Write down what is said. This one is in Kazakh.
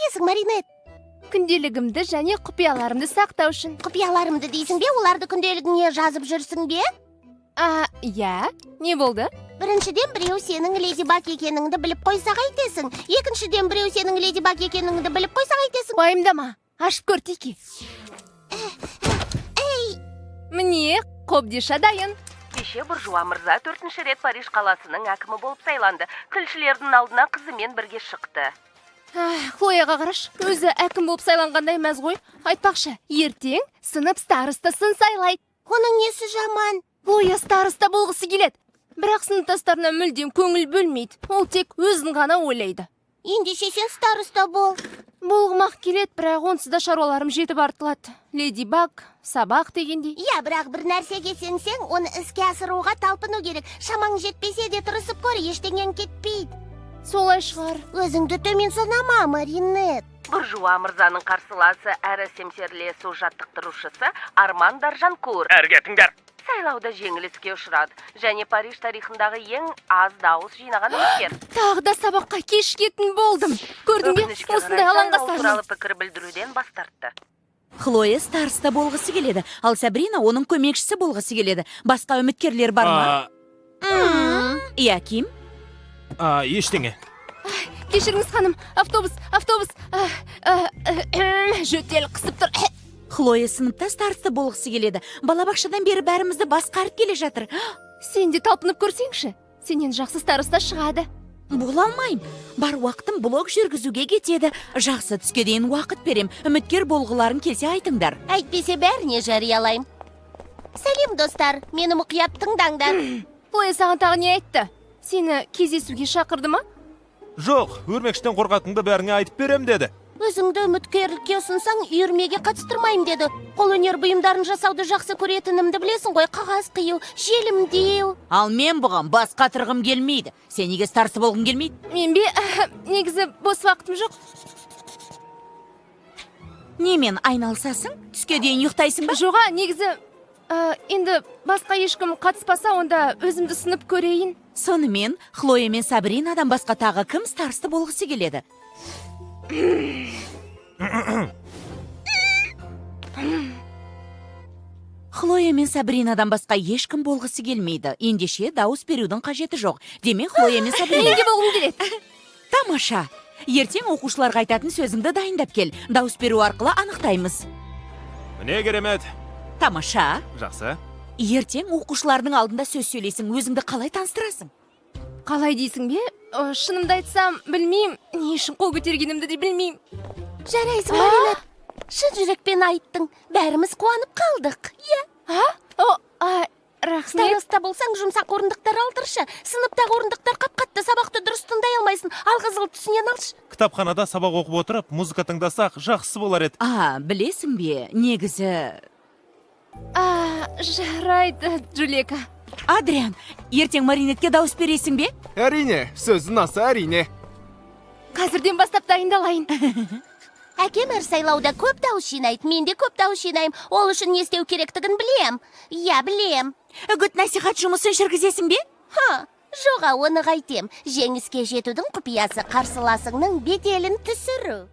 қайтесің, Маринет? Күнделігімді және құпияларымды сақтау үшін. Құпияларымды дейсің бе? Оларды күнделігіңе жазып жүрсің бе? Иә, не болды? Біріншіден біреу сенің Леди Баг екеніңді біліп қойса қайтесің. Екіншіден біреу сенің Леди Баг екеніңді біліп қойса қайтесің. Уайымдама, ашып көр Тики. Міне, қобдиша дайын. Кеше Буржуа мырза 4-ші рет Париж қаласының әкімі болып сайланды. Тілшілердің алдына қызымен бірге шықты. Хлояға қараш, өзі әкім болып сайланғандай мәз ғой. Айтпақшы, ертең сынып старостасын сайлайды. Оның несі жаман? Хлоя староста болғысы келеді. Бірақ сыныптастарына мүлдем көңіл бөлмейді. Ол тек өзін ғана ойлайды. Ендеше сен староста бол. Болғымақ келеді, бірақ онсыз да шаруаларым жетіп артылады. Леди Баг, сабақ дегендей. Иә, бірақ бір нәрсеге сенсең, оны іске асыруға талпыну керек. Шамаң жетпесе де тырысып көр, ештеңен кетпейді. Солай шығар. Өзіңді төмен санама, Маринет. Буржуа мырзаның қарсыласы әрі семсерлесу жаттықтырушысы Арман Даржанкур. Әрге тыңдар. Сайлауда жеңіліске ұшырады. Және Париж тарихындағы ең аз дауыс жинаған үміткер. Тағы да сабаққа кешігетін болдым. Көрдің бе? Өкінішке Осындай қарай алаңға сайлау туралы пікір білдіруден бас тартты. Хлоя староста болғысы келеді, ал Сабрина оның көмекшісі болғысы келеді. Басқа үміткерлер бар ма? Ким? Ештеңе. Кешіріңіз ханым, автобус. Жөтел қысып тұр. Хлоя сыныпта староста болғысы келеді. Балабақшадан бері бәрімізді басқарып келе жатыр. Сен де талпынып көрсеңші. Сенен жақсы староста шығады. Бола алмайым. Бар уақытым блог жүргізуге кетеді. Жақсы түске дейін уақыт берем. Үміткер болғыларын келсе айтыңдар. Әйтпесе бәріне жариялайым. Сәлем, достар. Мені мұқият тыңдаңдар. Хлоя саған тағы не айтты? Сені кездесуге шақырды ма? Жоқ, өрмекшіден қорқатынды бәріңе айтып берем деді. Өзіңді үміткерлікке ұсынсаң, үйірмеге қатыстырмаймын деді. Қолөнер бұйымдарын жасауды жақсы көретінімді білесің ғой, қағаз қию, желімдеу. Ал мен бұған бас қатырғым келмейді. Сен неге староста болғың келмейді? Мен бе, негізі бос уақытым жоқ. Немен айналысасың? Түске дейін ұйықтайсың ба? Жоға, негізі, енді басқа ешкім қатыспаса, онда өзімді сынып көрейін. Сонымен, Хлоя мен Сабринадан басқа тағы кім староста болғысы келеді? Хлоя мен Сабринадан басқа ешкім болғысы келмейді. Ендеше дауыс берудің қажеті жоқ. Демек, Хлоя мен Сабрина... Менде болғым келеді. Тамаша. Ертең оқушыларға айтатын сөзіңді дайындап кел. Дауыс беру арқылы анықтаймыз. Не керемет? Тамаша. Жақсы. Ертең оқушылардың алдында сөз сөйлейсің, өзіңді қалай таныстырасың? Қалай дейсің бе? Шынымды айтсам, білмейм. Не үшін қол көтергенімді де білмейм. Жарайсың, Маринет. Шын жүрекпен айттың. Бәріміз қуанып қалдық. Иә. Рахмет. Староста болсаң, жұмсақ орындықтар алдыршы. Сыныптағы орындықтар қап-қатты, сабақты дұрыс тыңдай алмайсың. Алғызыл түсінен алшы. Кітапханада сабақ оқып отырып, музыка тыңдасақ, жақсы болар еді. Білесің бе, негізі... Жарайды, Джулика. Адриан, ертең Маринетке дауыс бересің бе? Әрине, сөзін аса әрине. Қазірден бастап дайындалайын. Әкем әр сайлауда көп дауыс жинайды, мен де көп дауыс жинайым. Ол үшін не істеу керектігін білем. Иә, білем. Үгіт насихат жұмысын жүргізесің бе? Жоға, оны қайтем. Жеңіске жетудің құпиясы қарсыласыңның беделін түсіру.